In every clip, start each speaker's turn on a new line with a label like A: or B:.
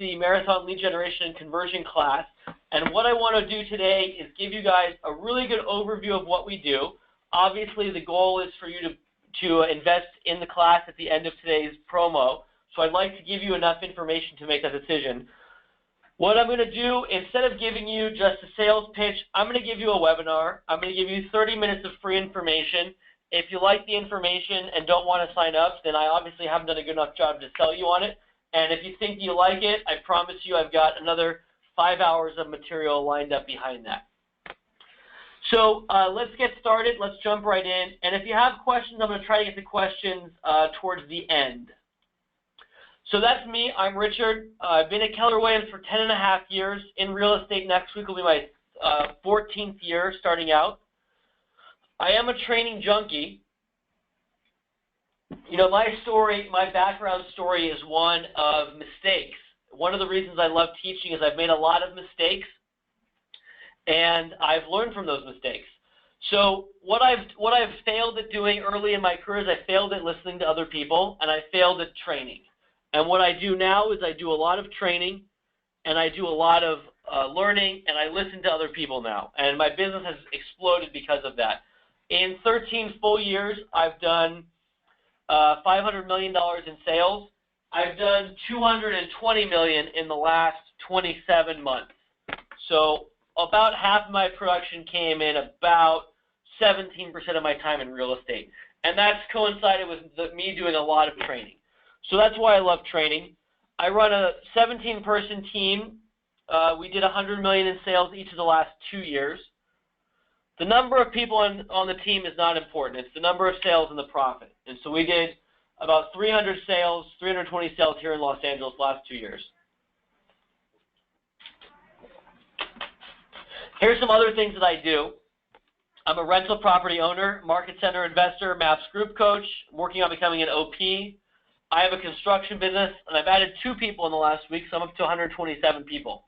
A: the Marathon Lead Generation and Conversion class. And what I want to do today is give you guys a really good overview of what we do. Obviously, the goal is for you to invest in the class at the end of today's promo. So I'd like to give you enough information to make that decision. What I'm going to do, instead of giving you just a sales pitch, I'm going to give you a webinar. I'm going to give you 30 minutes of free information. If you like the information and don't want to sign up, then I obviously haven't done a good enough job to sell you on it. And if you think you like it, I promise you I've got another 5 hours of material lined up behind that. So let's get started. Let's jump right in. And if you have questions, I'm going to try to get the questions towards the end. So that's me. I'm Richard. I've been at Keller Williams for 10.5 years. In real estate, next week will be my 14th year starting out. I am a training junkie. You know, my story, my background story is one of mistakes. One of the reasons I love teaching is I've made a lot of mistakes, and I've learned from those mistakes. So what I've failed at doing early in my career is I failed at listening to other people, and I failed at training. And what I do now is I do a lot of training, and I do a lot of learning, and I listen to other people now. And my business has exploded because of that. In 13 full years, I've done $500 million in sales. I've done $220 million in the last 27 months. So about half of my production came in about 17% of my time in real estate. And that's coincided with me doing a lot of training. So that's why I love training. I run a 17-person team. We did $100 million in sales each of the last 2 years. The number of people on the team is not important. It's the number of sales and the profit. And so we did about 320 sales here in Los Angeles last 2 years. Here's some other things that I do. I'm a rental property owner, market center investor, MAPS group coach, working on becoming an OP. I have a construction business, and I've added 2 people in the last week, so I'm up to 127 people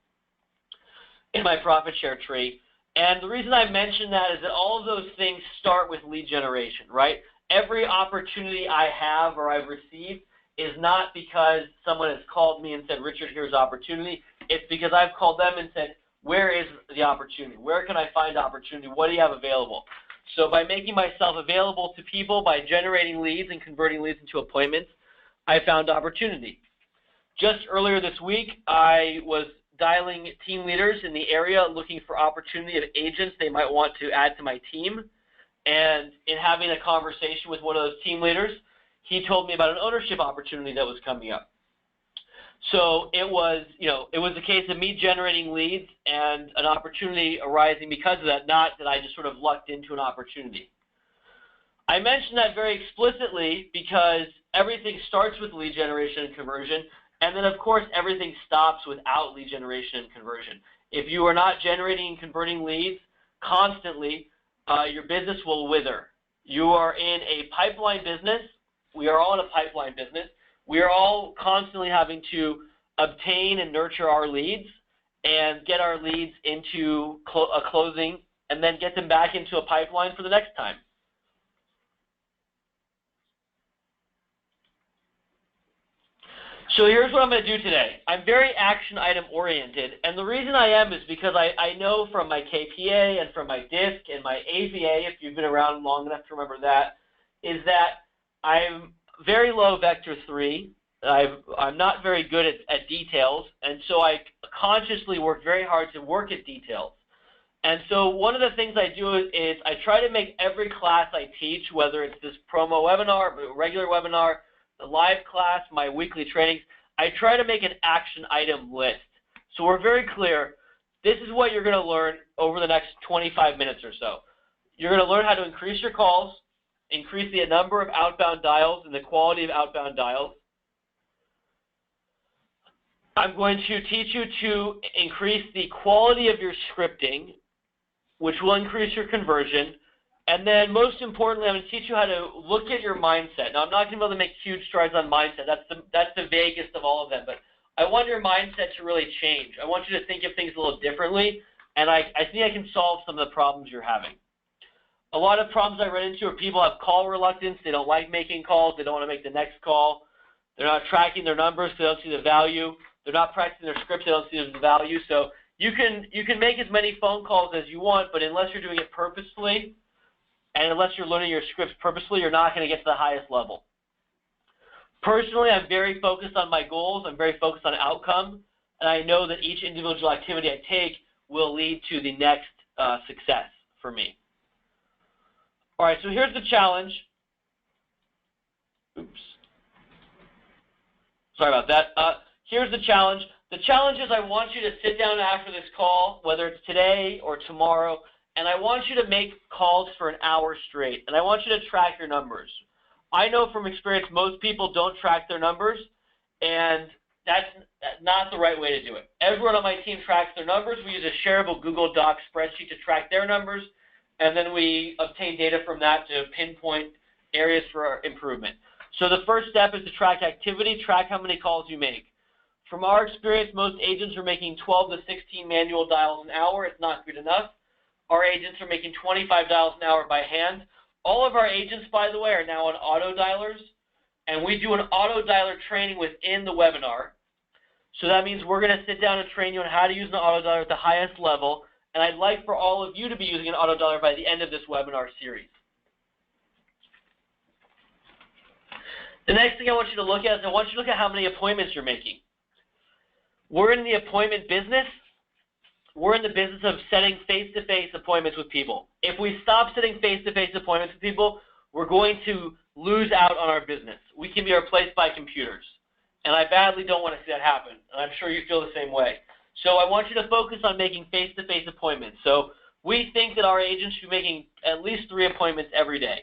A: in my profit share tree. And the reason I mention that is that all of those things start with lead generation, right? Every opportunity I have or I've received is not because someone has called me and said, Richard, here's opportunity. It's because I've called them and said, where is the opportunity? Where can I find opportunity? What do you have available? So by making myself available to people, by generating leads and converting leads into appointments, I found opportunity. Just earlier this week, I was dialing team leaders in the area looking for opportunity of agents they might want to add to my team. And in having a conversation with one of those team leaders, he told me about an ownership opportunity that was coming up. So it was a case of me generating leads and an opportunity arising because of that, not that I just sort of lucked into an opportunity. I mention that very explicitly because everything starts with lead generation and conversion, and then, of course, everything stops without lead generation and conversion. If you are not generating and converting leads constantly, your business will wither. You are in a pipeline business. We are all in a pipeline business. We are all constantly having to obtain and nurture our leads and get our leads into a closing and then get them back into a pipeline for the next time. So here's what I'm going to do today. I'm very action item oriented, and the reason I am is because I know from my KPA and from my DISC and my AVA, if you've been around long enough to remember that, is that I'm very low vector 3. I'm not very good at details, and so I consciously work very hard to work at details. And so one of the things I do is I try to make every class I teach, whether it's this promo webinar, a regular webinar, the live class, my weekly trainings, I try to make an action item list. So we're very clear, this is what you're going to learn over the next 25 minutes or so. You're going to learn how to increase your calls, increase the number of outbound dials and the quality of outbound dials. I'm going to teach you to increase the quality of your scripting, which will increase your conversion. And then most importantly, I'm going to teach you how to look at your mindset. Now, I'm not going to be able to make huge strides on mindset. That's the vaguest of all of them. But I want your mindset to really change. I want you to think of things a little differently. And I think I can solve some of the problems you're having. A lot of problems I run into are people have call reluctance. They don't like making calls. They don't want to make the next call. They're not tracking their numbers. They don't see the value. They're not practicing their scripts. They don't see the value. So you can make as many phone calls as you want, but unless you're doing it purposefully and unless you're learning your scripts purposefully, you're not going to get to the highest level. Personally, I'm very focused on my goals. I'm very focused on outcome, and I know that each individual activity I take will lead to the next success for me. All right, so here's the challenge. Oops. Sorry about that. Here's the challenge. The challenge is I want you to sit down after this call, whether it's today or tomorrow, and I want you to make calls for an hour straight, and I want you to track your numbers. I know from experience most people don't track their numbers, and that's not the right way to do it. Everyone on my team tracks their numbers. We use a shareable Google Docs spreadsheet to track their numbers, and then we obtain data from that to pinpoint areas for improvement. So the first step is to track activity, track how many calls you make. From our experience, most agents are making 12 to 16 manual dials an hour. It's not good enough. Our agents are making 25 dials an hour by hand. All of our agents, by the way, are now on auto dialers, and we do an auto dialer training within the webinar. So that means we're going to sit down and train you on how to use an auto dialer at the highest level, and I'd like for all of you to be using an auto dialer by the end of this webinar series. The next thing I want you to look at is I want you to look at how many appointments you're making. We're in the appointment business. We're in the business of setting face-to-face appointments with people. If we stop setting face-to-face appointments with people, we're going to lose out on our business. We can be replaced by computers. And I badly don't want to see that happen. And I'm sure you feel the same way. So I want you to focus on making face-to-face appointments. So we think that our agents should be making at least 3 appointments every day.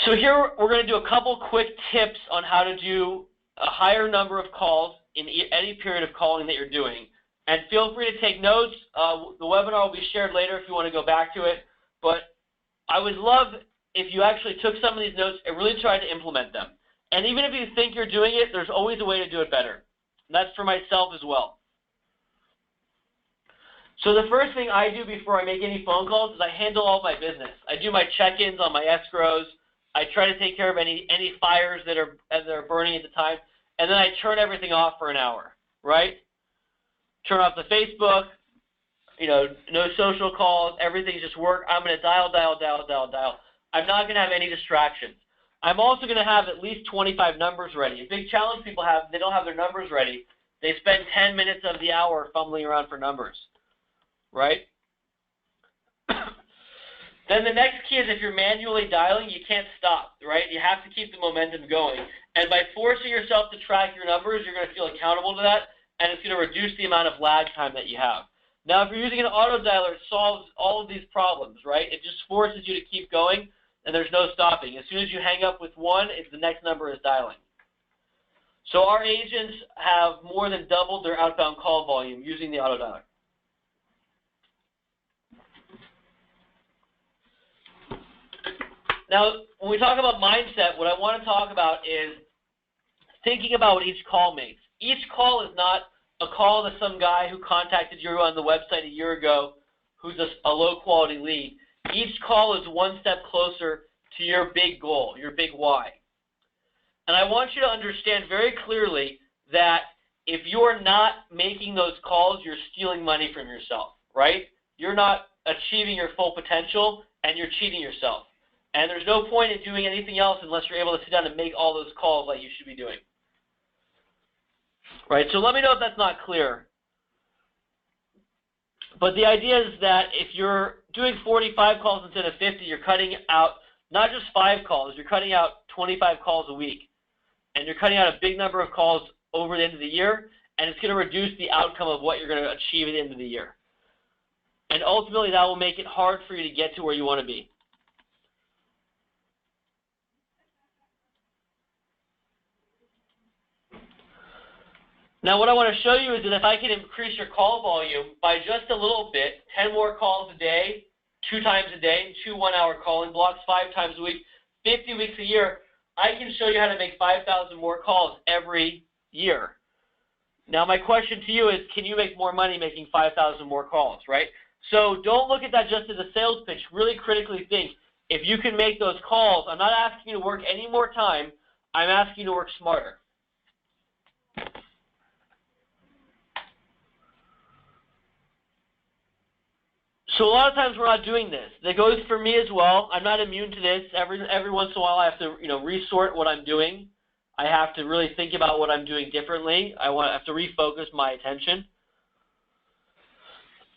A: So here we're going to do a couple quick tips on how to do a higher number of calls in any period of calling that you're doing. And feel free to take notes. The webinar will be shared later if you want to go back to it. But I would love if you actually took some of these notes and really tried to implement them. And even if you think you're doing it, there's always a way to do it better. And that's for myself as well. So the first thing I do before I make any phone calls is I handle all my business. I do my check-ins on my escrows. I try to take care of any fires that are burning at the time, and then I turn everything off for an hour, right? Turn off the Facebook, no social calls, everything's just work. I'm going to dial. I'm not going to have any distractions. I'm also going to have at least 25 numbers ready. A big challenge people have, they don't have their numbers ready. They spend 10 minutes of the hour fumbling around for numbers, right? Then the next key is if you're manually dialing, you can't stop, right? You have to keep the momentum going. And by forcing yourself to track your numbers, you're going to feel accountable to that, and it's going to reduce the amount of lag time that you have. Now, if you're using an auto dialer, it solves all of these problems, right? It just forces you to keep going, and there's no stopping. As soon as you hang up with one, the next number is dialing. So our agents have more than doubled their outbound call volume using the auto dialer. Now, when we talk about mindset, what I want to talk about is thinking about what each call makes. Each call is not a call to some guy who contacted you on the website a year ago who's a low-quality lead. Each call is one step closer to your big goal, your big why. And I want you to understand very clearly that if you're not making those calls, you're stealing money from yourself, right? You're not achieving your full potential, and you're cheating yourself. And there's no point in doing anything else unless you're able to sit down and make all those calls like you should be doing. Right, so let me know if that's not clear. But the idea is that if you're doing 45 calls instead of 50, you're cutting out not just 5 calls, you're cutting out 25 calls a week. And you're cutting out a big number of calls over the end of the year, and it's going to reduce the outcome of what you're going to achieve at the end of the year. And ultimately, that will make it hard for you to get to where you want to be. Now, what I want to show you is that if I can increase your call volume by just a little bit, 10 more calls a day, 2 times a day, 2 one-hour calling blocks, 5 times a week, 50 weeks a year, I can show you how to make 5,000 more calls every year. Now, my question to you is, can you make more money making 5,000 more calls, right? So don't look at that just as a sales pitch. Really critically think, If you can make those calls, I'm not asking you to work any more time. I'm asking you to work smarter. So a lot of times we're not doing this. That goes for me as well. I'm not immune to this. Every once in a while I have to, resort what I'm doing. I have to really think about what I'm doing differently. I have to refocus my attention.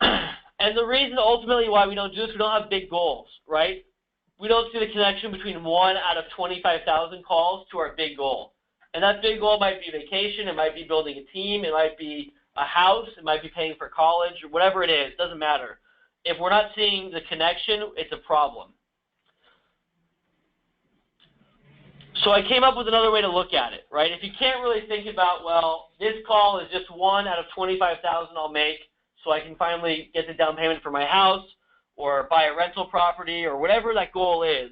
A: And the reason ultimately why we don't do this, we don't have big goals, right? We don't see the connection between 1 out of 25,000 calls to our big goal. And that big goal might be vacation, it might be building a team, it might be a house, it might be paying for college, or whatever it is, doesn't matter. If we're not seeing the connection, it's a problem. So I came up with another way to look at it, right? If you can't really think about, well, this call is just 1 out of 25,000 I'll make so I can finally get the down payment for my house or buy a rental property or whatever that goal is,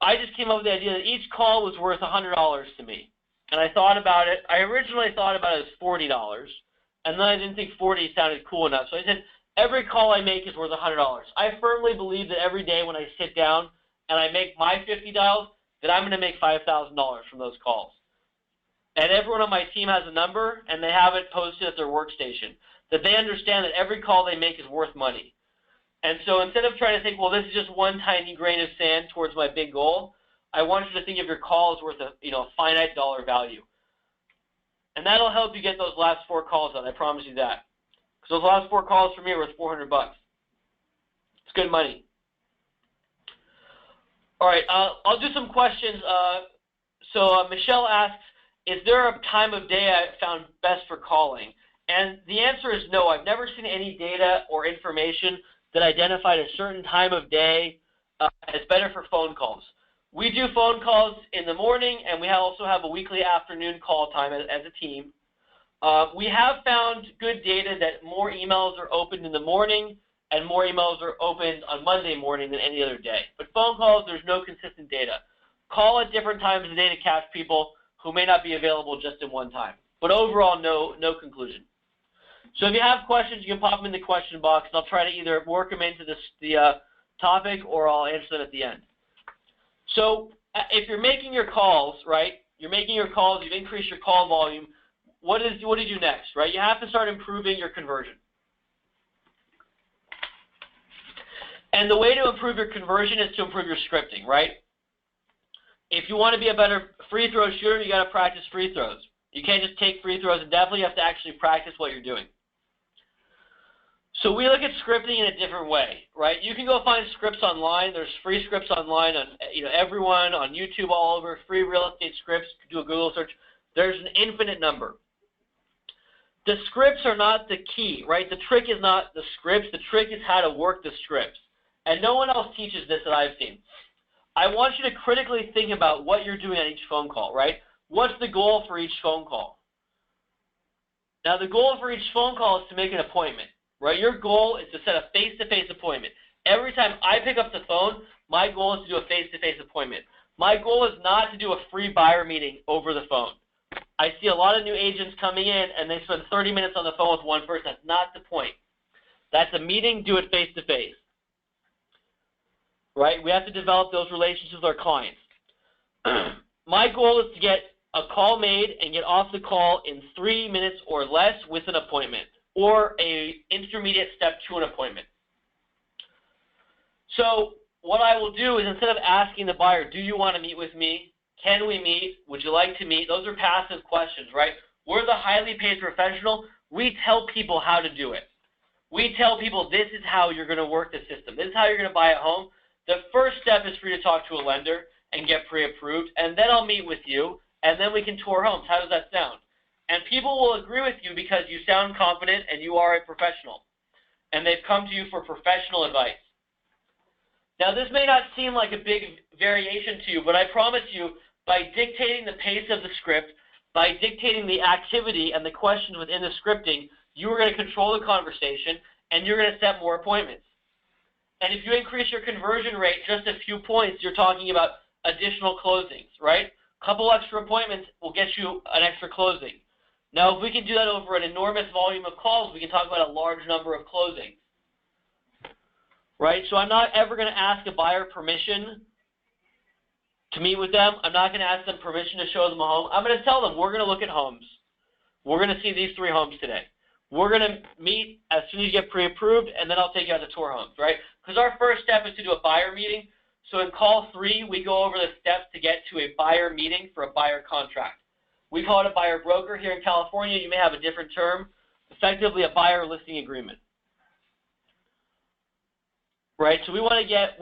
A: I just came up with the idea that each call was worth $100 to me. And I thought about it. I originally thought about it as $40, and then I didn't think 40 sounded cool enough. So I said, every call I make is worth $100. I firmly believe that every day when I sit down and I make my 50 dials, that I'm going to make $5,000 from those calls. And everyone on my team has a number, and they have it posted at their workstation, that they understand that every call they make is worth money. And so instead of trying to think, well, this is just one tiny grain of sand towards my big goal, I want you to think of your call as worth a finite dollar value. And that'll help you get those last 4 calls out, I promise you that. Because those last 4 calls for me are worth $400. It's good money. All right, I'll do some questions. So Michelle asks, is there a time of day I found best for calling? And the answer is no. I've never seen any data or information that identified a certain time of day as better for phone calls. We do phone calls in the morning, and we also have a weekly afternoon call time as a team. We have found good data that more emails are opened in the morning and more emails are opened on Monday morning than any other day. But phone calls, there's no consistent data. Call at different times of the day to catch people who may not be available just in one time. But overall, no conclusion. So if you have questions, you can pop them in the question box, and I'll try to either work them into the topic or I'll answer them at the end. So if you're making your calls, right, you've increased your call volume, what do you do next, right? You have to start improving your conversion. And the way to improve your conversion is to improve your scripting, right? If you want to be a better free throw shooter, you got to practice free throws. You can't just take free throws, and definitely you have to actually practice what you're doing. So we look at scripting in a different way, right? You can go find scripts online. There's free scripts online on everyone, on YouTube, all over, free real estate scripts. You can do a Google search. There's an infinite number. The scripts are not the key, right? The trick is not the scripts. The trick is how to work the scripts. And no one else teaches this that I've seen. I want you to critically think about what you're doing on each phone call, right? What's the goal for each phone call? Now, the goal for each phone call is to make an appointment, right? Your goal is to set a face-to-face appointment. Every time I pick up the phone, my goal is to do a face-to-face appointment. My goal is not to do a free buyer meeting over the phone. I see a lot of new agents coming in, and they spend 30 minutes on the phone with one person. That's not the point. That's a meeting. Do it face-to-face, right? We have to develop those relationships with our clients. My goal is to get a call made and get off the call in 3 minutes or less with an appointment, or a intermediate step to an appointment. So what I will do is, instead of asking the buyer, do you want to meet with me? Can we meet? Would you like to meet? Those are passive questions, right? We're the highly paid professional. We tell people how to do it. We tell people this is how you're going to work the system. This is how you're going to buy a home. The first step is for you to talk to a lender and get pre-approved, and then I'll meet with you, and then we can tour homes. How does that sound? And people will agree with you because you sound confident and you are a professional, and they've come to you for professional advice. Now, this may not seem like a big variation to you, but I promise you, by dictating the pace of the script, by dictating the activity and the questions within the scripting, you are going to control the conversation, and you're going to set more appointments. And if you increase your conversion rate just a few points, you're talking about additional closings, right? A couple extra appointments will get you an extra closing. Now, if we can do that over an enormous volume of calls, we can talk about a large number of closings, right? So I'm not ever going to ask a buyer permission to meet with them. I'm not going to ask them permission to show them a home. I'm going to tell them we're going to look at homes. We're going to see these 3 homes today. We're going to meet as soon as you get pre-approved, and then I'll take you out to tour homes, right? Because our first step is to do a buyer meeting. So in call 3, we go over the steps to get to a buyer meeting for a buyer contract. We call it a buyer broker. Here in California, you may have a different term, effectively a buyer listing agreement. Right? So we want to get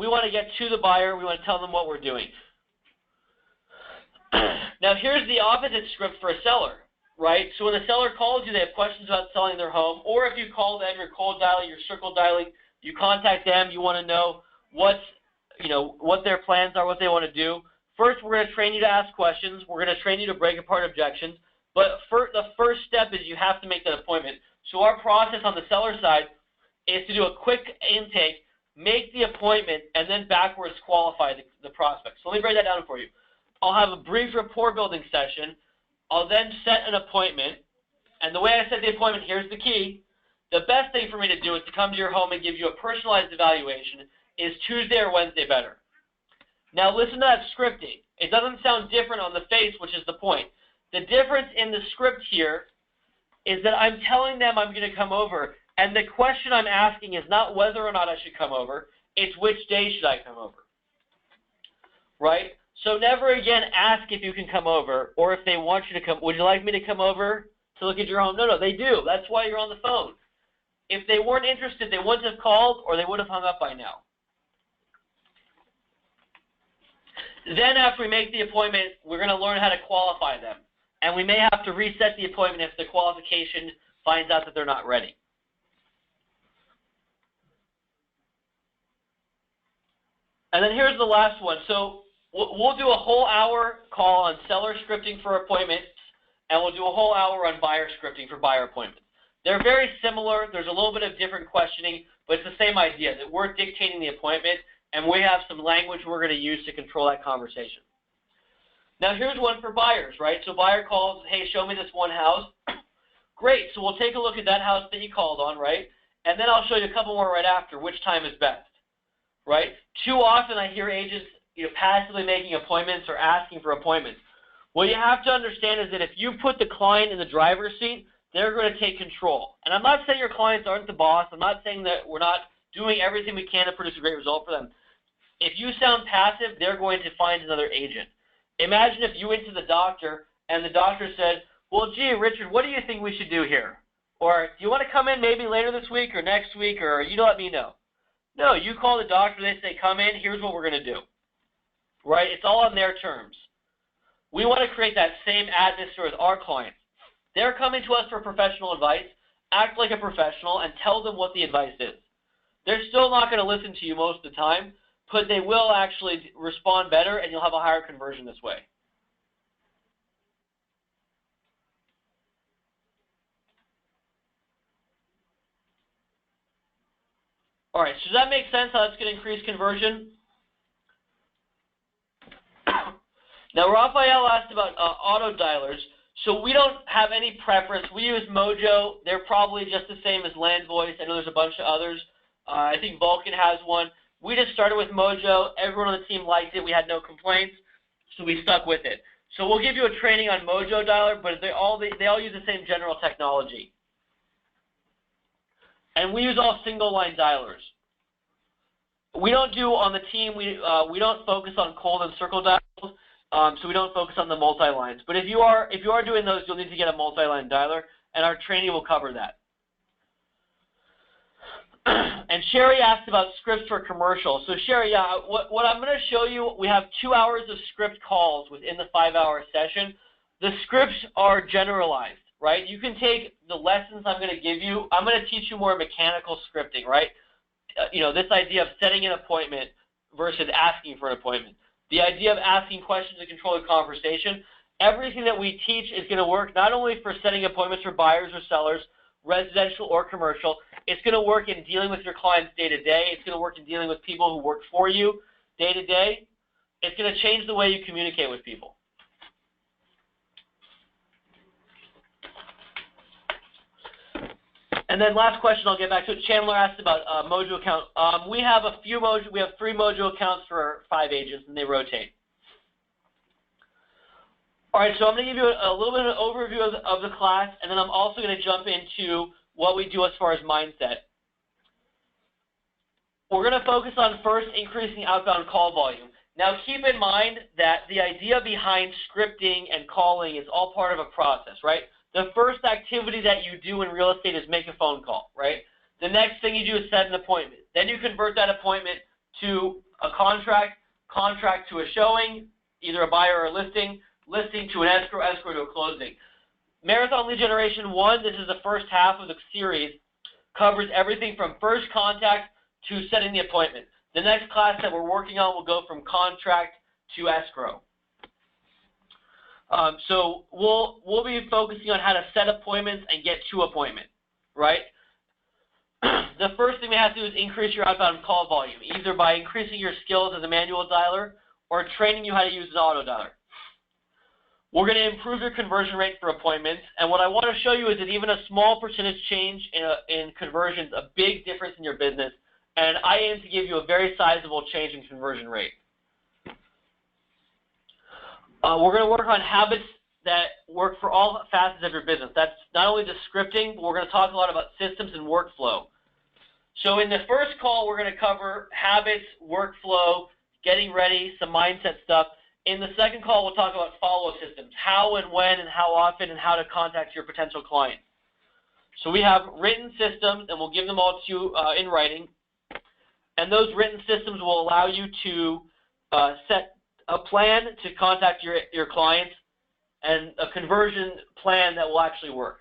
A: to the buyer. We want to tell them what we're doing. Now here's the opposite script for a seller, right? So when the seller calls you, they have questions about selling their home, or if you call them, you're cold dialing, you're circle dialing, you contact them, you want to know what their plans are, what they want to do. First, we're going to train you to ask questions. We're going to train you to break apart objections. But the first step is you have to make that appointment. So our process on the seller side is to do a quick intake, make the appointment, and then backwards qualify the prospect. So let me break that down for you. I'll have a brief rapport building session. I'll then set an appointment. And the way I set the appointment, here's the key. The best thing for me to do is to come to your home and give you a personalized evaluation. Is Tuesday or Wednesday better? Now listen to that scripting. It doesn't sound different on the face, which is the point. The difference in the script here is that I'm telling them I'm going to come over, and the question I'm asking is not whether or not I should come over, it's which day should I come over, right? So never again ask if you can come over or if they want you to come. Would you like me to come over to look at your home? No, they do. That's why you're on the phone. If they weren't interested, they wouldn't have called or they would have hung up by now. Then after we make the appointment, we're going to learn how to qualify them. And we may have to reset the appointment if the qualification finds out that they're not ready. And then here's the last one. So we'll do a whole hour call on seller scripting for appointments, and we'll do a whole hour on buyer scripting for buyer appointments. They're very similar. There's a little bit of different questioning, but it's the same idea that we're dictating the appointment, and we have some language we're going to use to control that conversation. Now here's one for buyers, right? So buyer calls, hey, show me this one house. Great, so we'll take a look at that house that you called on, right? And then I'll show you a couple more right after, which time is best, right? Too often I hear agents passively making appointments or asking for appointments. What you have to understand is that if you put the client in the driver's seat, they're going to take control. And I'm not saying your clients aren't the boss. I'm not saying that we're not doing everything we can to produce a great result for them. If you sound passive, they're going to find another agent. Imagine if you went to the doctor and the doctor said, well, gee, Richard, what do you think we should do here? Or do you want to come in maybe later this week or next week, or you let me know? No, you call the doctor, they say, come in, here's what we're going to do. Right? It's all on their terms. We want to create that same atmosphere with our clients. They're coming to us for professional advice. Act like a professional and tell them what the advice is. They're still not going to listen to you most of the time, but they will actually respond better, and you'll have a higher conversion this way. All right, so does that make sense how that's going to increase conversion? Now, Raphael asked about auto dialers. So we don't have any preference. We use Mojo. They're probably just the same as LandVoice. I know there's a bunch of others. I think Vulcan has one. We just started with Mojo. Everyone on the team liked it. We had no complaints, so we stuck with it. So we'll give you a training on Mojo Dialer, but they all use the same general technology. And we use all single-line dialers. We don't do on the team. We don't focus on cold and circle dials. So we don't focus on the multi-lines. But if you are doing those, you'll need to get a multi-line dialer, and our training will cover that. And Sherry asked about scripts for commercial. So Sherry, what I'm going to show you, we have 2 hours of script calls within the 5-hour session. The scripts are generalized, right? You can take the lessons I'm going to give you. I'm going to teach you more mechanical scripting, right? This idea of setting an appointment versus asking for an appointment. The idea of asking questions to control the conversation. Everything that we teach is going to work not only for setting appointments for buyers or sellers, residential or commercial. It's going to work in dealing with your clients day to day. It's going to work in dealing with people who work for you day to day. It's going to change the way you communicate with people. And then last question, I'll get back to it. Chandler asked about Mojo account. We have 3 Mojo accounts for 5 agents, and they rotate. All right, so I'm going to give you a little bit of an overview of the class, and then I'm also going to jump into what we do as far as mindset. We're going to focus on first increasing outbound call volume. Now, keep in mind that the idea behind scripting and calling is all part of a process, right? The first activity that you do in real estate is make a phone call, right? The next thing you do is set an appointment. Then you convert that appointment to a contract to a showing, either a buyer or a listing to an escrow to a closing. Marathon Lead Generation 1, this is the first half of the series, covers everything from first contact to setting the appointment. The next class that we're working on will go from contract to escrow. So we'll be focusing on how to set appointments and get to appointment, right? The first thing we have to do is increase your outbound call volume, either by increasing your skills as a manual dialer or training you how to use an auto dialer. We're going to improve your conversion rate for appointments, and what I want to show you is that even a small percentage change in conversion is a big difference in your business, and I aim to give you a very sizable change in conversion rate. We're going to work on habits that work for all facets of your business. That's not only just scripting, but we're going to talk a lot about systems and workflow. So in the first call, we're going to cover habits, workflow, getting ready, some mindset stuff. In the second call, we'll talk about follow-up systems, how and when and how often and how to contact your potential clients. So we have written systems, and we'll give them all to you in writing. And those written systems will allow you to set a plan to contact your clients and a conversion plan that will actually work.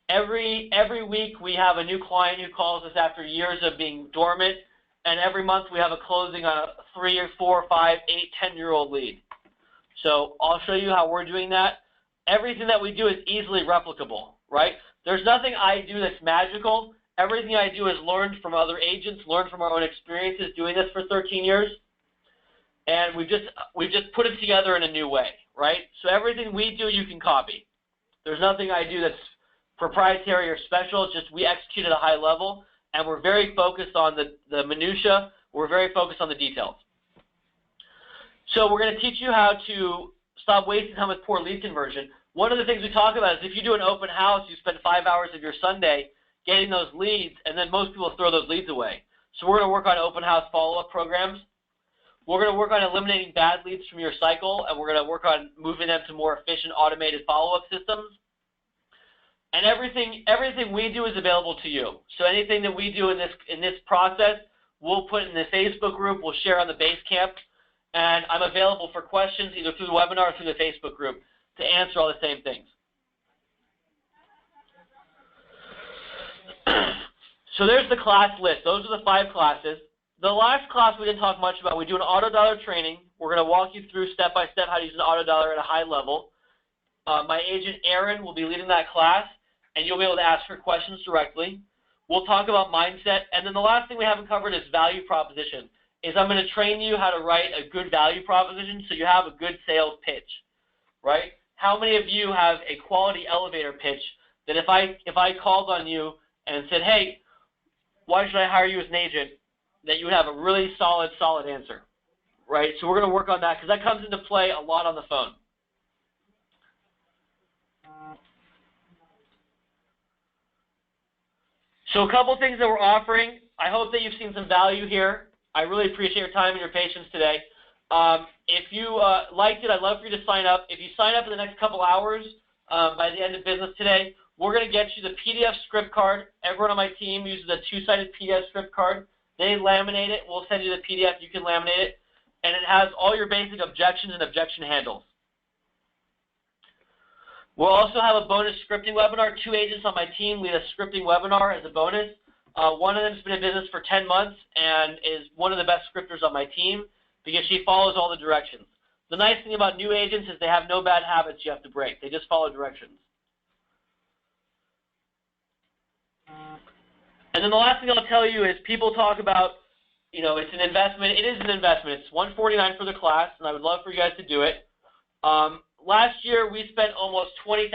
A: Every week we have a new client who calls us after years of being dormant, and every month we have a closing on a 3 or 4, 5, 8, 10-year-old lead. So I'll show you how we're doing that. Everything that we do is easily replicable, right? There's nothing I do that's magical. Everything I do is learned from other agents, learned from our own experiences doing this for 13 years. And we've just put it together in a new way, right? So everything we do, you can copy. There's nothing I do that's proprietary or special. It's just we execute at a high level, and we're very focused on the minutia. We're very focused on the details. So we're going to teach you how to stop wasting time with poor lead conversion. One of the things we talk about is if you do an open house, you spend 5 hours of your Sunday getting those leads, and then most people throw those leads away. So we're going to work on open house follow-up programs. We're going to work on eliminating bad leads from your cycle, and we're going to work on moving them to more efficient automated follow-up systems. And everything we do is available to you. So anything that we do in this process, we'll put in the Facebook group, we'll share on the Basecamp, and I'm available for questions either through the webinar or through the Facebook group to answer all the same things. So there's the class list. Those are the 5 classes. The last class we didn't talk much about. We do an auto dialer training. We're going to walk you through step-by-step how to use an auto dialer at a high level. My agent, Aaron, will be leading that class, and you'll be able to ask her questions directly. We'll talk about mindset. And then the last thing we haven't covered is value proposition. I'm going to train you how to write a good value proposition so you have a good sales pitch, right? How many of you have a quality elevator pitch that if I called on you and said, hey, why should I hire you as an agent, that you would have a really solid answer, right? So we're going to work on that because that comes into play a lot on the phone. So a couple things that we're offering. I hope that you've seen some value here. I really appreciate your time and your patience today. If you liked it, I'd love for you to sign up. If you sign up in the next couple hours by the end of business today, we're going to get you the PDF script card. Everyone on my team uses a 2-sided PDF script card. They laminate it. We'll send you the PDF. You can laminate it. And it has all your basic objections and objection handles. We'll also have a bonus scripting webinar. 2 agents on my team lead a scripting webinar as a bonus. One of them has been in business for 10 months and is one of the best scripters on my team because she follows all the directions. The nice thing about new agents is they have no bad habits you have to break. They just follow directions. And then the last thing I'll tell you is people talk about, it's an investment. It is an investment. It's $149 for the class, and I would love for you guys to do it. Last year, we spent almost $20,000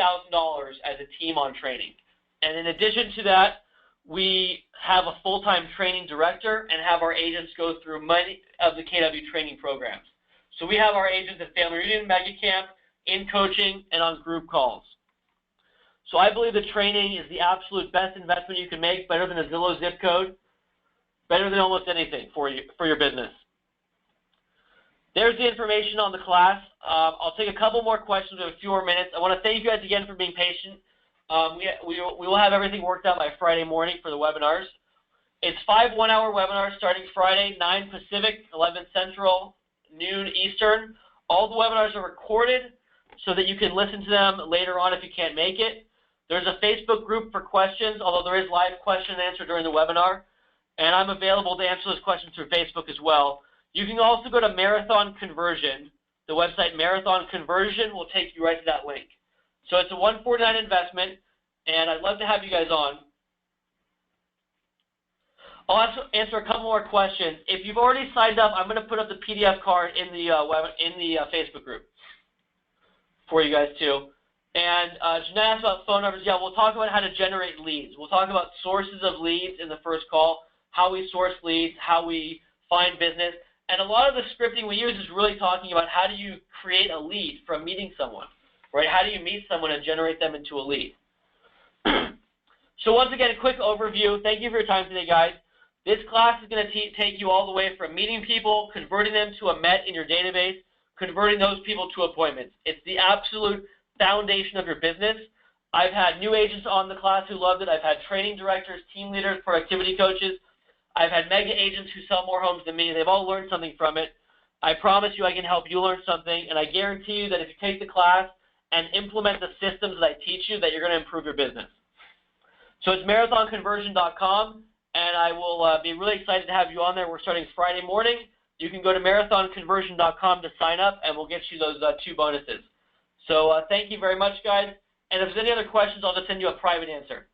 A: as a team on training. And in addition to that, we have a full-time training director and have our agents go through many of the KW training programs. So we have our agents at Family Reunion, Mega Camp, in coaching, and on group calls. So I believe the training is the absolute best investment you can make, better than a Zillow zip code, better than almost anything for your business. There's the information on the class. I'll take a couple more questions in a few more minutes. I want to thank you guys again for being patient. We will have everything worked out by Friday morning for the webinars. It's 5 one-hour webinars starting Friday, 9 Pacific, 11 Central, noon Eastern. All the webinars are recorded so that you can listen to them later on if you can't make it. There's a Facebook group for questions, although there is live question and answer during the webinar. And I'm available to answer those questions through Facebook as well. You can also go to Marathon Conversion. The website Marathon Conversion will take you right to that link. So it's a $149 investment, and I'd love to have you guys on. I'll also answer a couple more questions. If you've already signed up, I'm going to put up the PDF card in the Facebook group for you guys too. And Jeanette asked about phone numbers. Yeah, we'll talk about how to generate leads. We'll talk about sources of leads in the first call, how we source leads, how we find business. And a lot of the scripting we use is really talking about how do you create a lead from meeting someone, right? How do you meet someone and generate them into a lead? So once again, a quick overview. Thank you for your time today, guys. This class is going to take you all the way from meeting people, converting them to a MET in your database, converting those people to appointments. It's the absolute foundation of your business. I've had new agents on the class who loved it. I've had training directors, team leaders, productivity coaches. I've had mega agents who sell more homes than me. They've all learned something from it. I promise you I can help you learn something, and I guarantee you that if you take the class and implement the systems that I teach you, that you're going to improve your business. So it's marathonconversion.com, and I will be really excited to have you on there. We're starting Friday morning. You can go to marathonconversion.com to sign up, and we'll get you those 2 bonuses. So thank you very much, guys. And if there's any other questions, I'll just send you a private answer.